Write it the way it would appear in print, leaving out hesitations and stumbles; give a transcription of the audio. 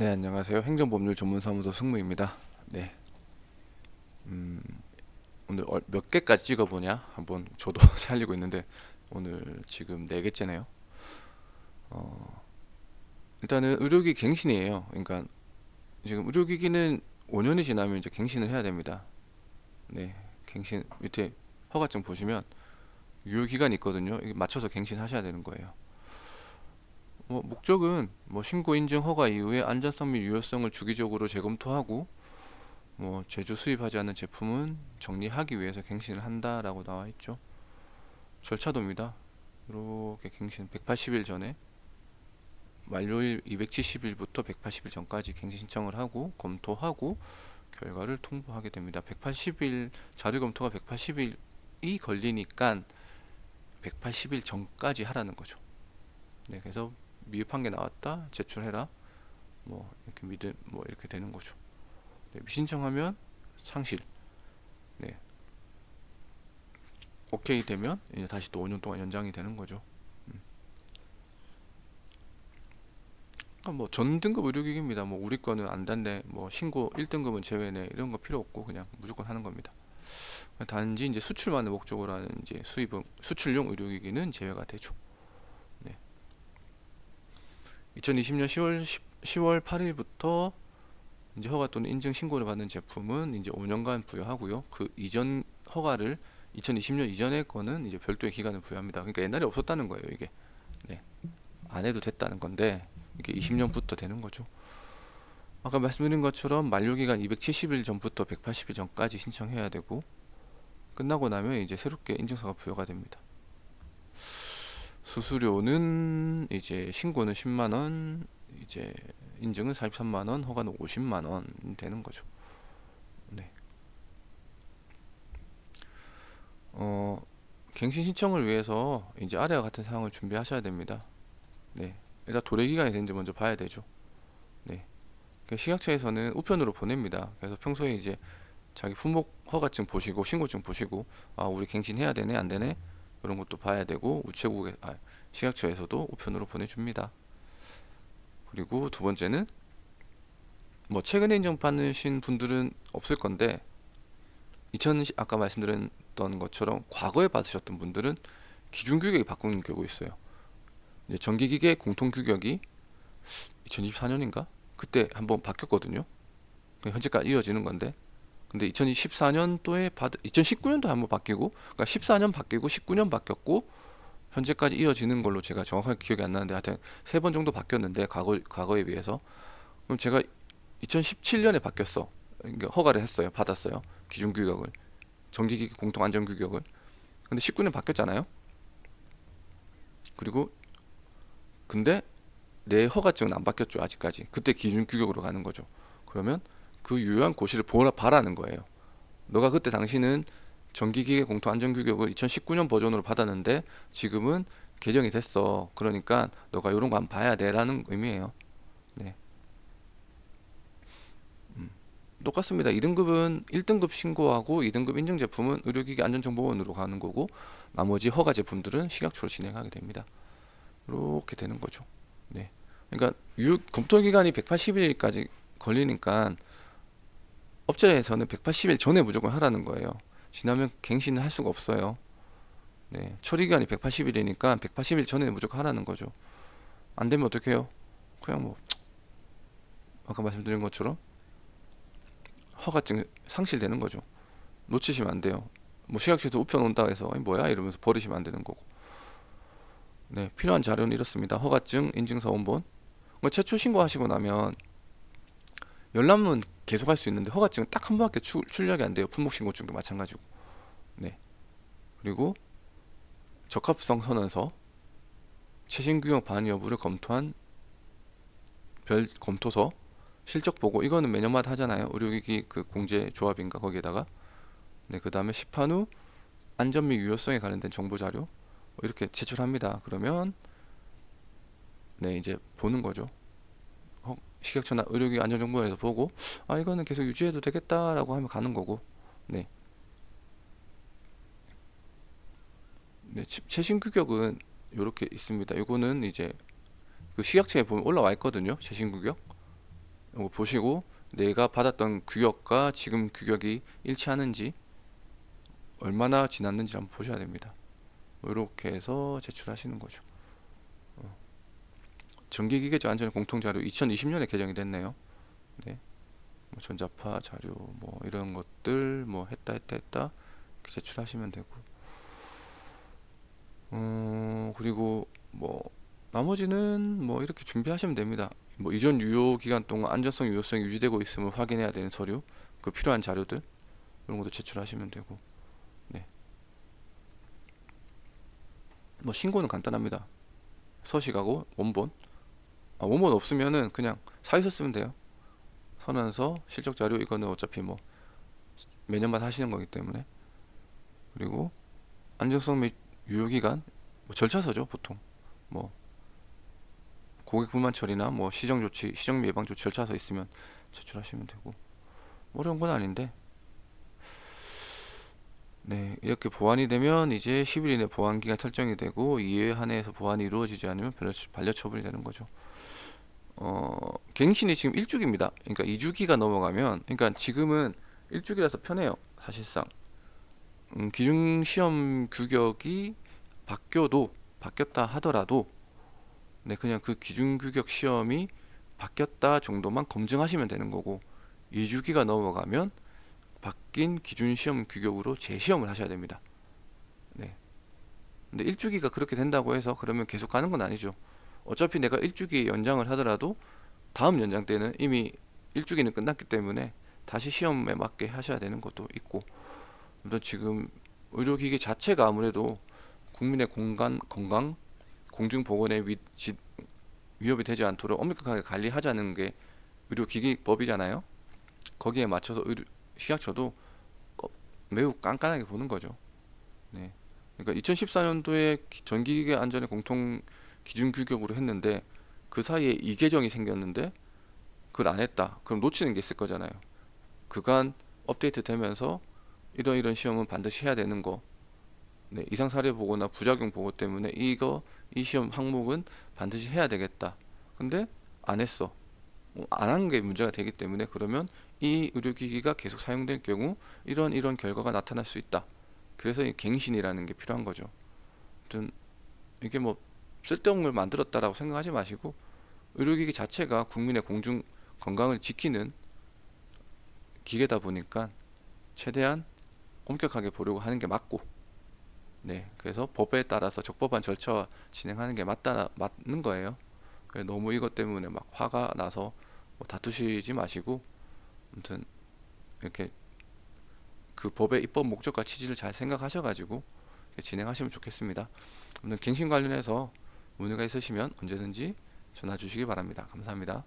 네, 안녕하세요. 행정법률 전문사무소 승무입니다. 네, 음, 오늘 몇 개까지 찍어보냐? 한번 저도 살리고 있는데 오늘 지금 네 개째네요. 일단은 의료기 갱신이에요. 그러니까 지금 의료기기는 5년이 지나면 이제 갱신을 해야 됩니다. 네, 갱신 밑에 허가증 보시면 유효기간이 있거든요. 이게 맞춰서 갱신하셔야 되는 거예요. 목적은 신고 인증 허가 이후에 안전성 및 유효성을 주기적으로 재검토하고 제조 수입하지 않는 제품은 정리하기 위해서 갱신을 한다라고 나와 있죠. 절차도입니다. 이렇게 갱신 180일 전에 만료일 270일부터 180일 전까지 갱신 신청을 하고 검토하고 결과를 통보하게 됩니다. 180일 자료 검토가 180일이 걸리니까 180일 전까지 하라는 거죠. 네, 그래서 미흡한 게 나왔다 제출해라 이렇게 이렇게 되는 거죠. 네, 미신청하면 상실. 네, 오케이 되면 이제 다시 또 5년 동안 연장이 되는 거죠. 그러니까 전 등급 의료기기입니다. 우리 거는 안 된대. 신고 1등급은 제외네. 이런 거 필요 없고 그냥 무조건 하는 겁니다. 단지 이제 수출만을 목적으로 하는 이제 수출용 의료기기는 제외가 되죠. 네. 2020년 10월 8일부터 이제 허가 또는 인증 신고를 받는 제품은 이제 5년간 부여하고요. 그 이전 허가를 2020년 이전의 거는 이제 별도의 기간을 부여합니다. 그러니까 옛날에 없었다는 거예요, 이게. 네. 안 해도 됐다는 건데 이게 20년부터 되는 거죠. 아까 말씀드린 것처럼 만료기간 270일 전부터 180일 전까지 신청해야 되고 끝나고 나면 이제 새롭게 인증서가 부여가 됩니다. 수수료는 이제 신고는 10만 원, 이제 인증은 43만 원, 허가는 50만 원 되는 거죠. 네. 갱신 신청을 위해서 이제 아래와 같은 사항을 준비하셔야 됩니다. 네. 일단 도래 기간이 되는지 먼저 봐야 되죠. 네. 식약처에서는 우편으로 보냅니다. 그래서 평소에 이제 자기 품목 허가증 보시고 신고증 보시고 우리 갱신해야 되네 안 되네 이런 것도 봐야 되고 우체국에 식약처에서도 우편으로 보내줍니다. 그리고 두 번째는 최근에 인증 받으신 분들은 없을 건데 아까 말씀드렸던 것처럼 과거에 받으셨던 분들은 기준 규격이 바꾸는 경우가 있어요. 이제 전기기계 공통 규격이 2024년인가 그때 한번 바뀌었거든요. 현재까지 이어지는 건데 근데 2014년도에 2019년도 한번 바뀌고 그러니까 14년 바뀌고 19년 바뀌었고 현재까지 이어지는 걸로 제가 정확하게 기억이 안 나는데 하여튼 세 번 정도 바뀌었는데 과거에 비해서 그럼 제가 2017년에 바뀌었어. 그러니까 허가를 했어요. 받았어요. 기준 규격을 전기기기 공통 안전 규격을 근데 19년 바뀌었잖아요. 그리고 근데 내 허가증은 안 바뀌었죠. 아직까지 그때 기준 규격으로 가는 거죠. 그러면 그 유효한 고시를 바라는 거예요. 너가 그때 당시는 전기기계 공통 안전규격을 2019년 버전으로 받았는데 지금은 개정이 됐어. 그러니까 너가 이런 거 한번 봐야 돼라는 의미예요. 네. 똑같습니다. 2등급은 1등급 신고하고 2등급 인증 제품은 의료기기 안전정보원으로 가는 거고 나머지 허가 제품들은 식약처로 진행하게 됩니다. 이렇게 되는 거죠. 네. 그러니까 검토 기간이 180일까지 걸리니까 업체에서는 180일 전에 무조건 하라는 거예요. 지나면 갱신을 할 수가 없어요. 네, 처리 기간이 180일이니까 180일 전에 무조건 하라는 거죠. 안 되면 어떻게 해요? 그냥 아까 말씀드린 것처럼 허가증 상실되는 거죠. 놓치시면 안 돼요. 식약처에서 우편 온다 해서 뭐야 이러면서 버리시면 안 되는 거고. 네, 필요한 자료는 이렇습니다. 허가증, 인증서 원본. 최초 신고하시고 나면 열람은 계속 할 수 있는데 허가증은 딱 한 번밖에 출력이 안 돼요. 품목신고증도 마찬가지고. 네. 그리고 적합성 선언서, 최신 규격 반의 여부를 검토한 별 검토서, 실적 보고 이거는 매년마다 하잖아요. 의료기기 그 공제 조합인가 거기에다가 네, 그다음에 시판 후 안전 및 유효성에 관련된 정보 자료 이렇게 제출합니다. 그러면 네, 이제 보는 거죠. 식약처나 의료기기 안전정보원에서 보고 이거는 계속 유지해도 되겠다라고 하면 가는 거고. 네. 네, 최신 규격은 이렇게 있습니다. 이거는 이제 그 식약처에 보면 올라와 있거든요. 최신 규격. 이거 보시고 내가 받았던 규격과 지금 규격이 일치하는지 얼마나 지났는지 한번 보셔야 됩니다. 이렇게 해서 제출하시는 거죠. 전기기계적 안전 공통자료 2020년에 개정이 됐네요. 네. 뭐 전자파 자료 뭐 이런 것들 뭐 했다 이렇게 제출하시면 되고 그리고 뭐 나머지는 뭐 이렇게 준비하시면 됩니다. 뭐 이전 유효 기간 동안 안전성 유효성이 유지되고 있음을 확인해야 되는 서류, 그 필요한 자료들 이런 것도 제출하시면 되고. 네. 뭐 신고는 간단합니다. 서식하고 원본. 원본 없으면은 그냥 사유서 쓰면 돼요. 선언서, 실적 자료 이거는 어차피 뭐 매년마다 하시는 거기 때문에. 그리고 안정성 및 유효 기간 뭐 절차서죠 보통. 뭐 고객 불만 처리나 뭐 시정 조치, 시정 예방 조치 절차서 있으면 제출하시면 되고. 어려운 건 아닌데. 네, 이렇게 보완이 되면 이제 10일 이내 보완 기간 설정이 되고 이에 한해서 보완이 이루어지지 않으면 반려 처분이 되는 거죠. 갱신이 지금 1주기입니다. 그러니까 2주기가 넘어가면, 그러니까 지금은 1주기라서 편해요. 사실상. 기준 시험 규격이 바뀌었다 하더라도, 네, 그냥 그 기준 규격 시험이 바뀌었다 정도만 검증하시면 되는 거고, 2주기가 넘어가면 바뀐 기준 시험 규격으로 재시험을 하셔야 됩니다. 네. 근데 1주기가 그렇게 된다고 해서 그러면 계속 가는 건 아니죠. 어차피 내가 1주기 연장을 하더라도 다음 연장 때는 이미 1주기는 끝났기 때문에 다시 시험에 맞게 하셔야 되는 것도 있고. 아무튼 지금 의료기기 자체가 아무래도 국민의 건강, 공중보건에 위협이 되지 않도록 엄격하게 관리하자는 게 의료기기법이잖아요. 거기에 맞춰서 식약처도 매우 깐깐하게 보는 거죠. 네. 그러니까 2014년도에 전기기계 안전의 공통 기준 규격으로 했는데 그 사이에 이계정이 생겼는데 그걸 안 했다. 그럼 놓치는 게 있을 거잖아요. 그간 업데이트 되면서 이런 시험은 반드시 해야 되는 거. 네, 이상 사례 보고나 부작용 보고 때문에 이 시험 항목은 반드시 해야 되겠다. 근데 안 했어. 안 한 게 문제가 되기 때문에 그러면 이 의료기기가 계속 사용될 경우 이런 결과가 나타날 수 있다. 그래서 이 갱신이라는 게 필요한 거죠. 아무튼 이게 뭐 쓸데없는 걸 만들었다라고 생각하지 마시고 의료기기 자체가 국민의 공중 건강을 지키는 기계다 보니까 최대한 엄격하게 보려고 하는 게 맞고, 네, 그래서 법에 따라서 적법한 절차와 진행하는 게 맞는 거예요. 너무 이것 때문에 막 화가 나서 뭐 다투시지 마시고, 아무튼 이렇게 그 법의 입법 목적과 취지를 잘 생각하셔가지고 진행하시면 좋겠습니다. 아무튼 갱신 관련해서 문의가 있으시면 언제든지 전화 주시기 바랍니다. 감사합니다.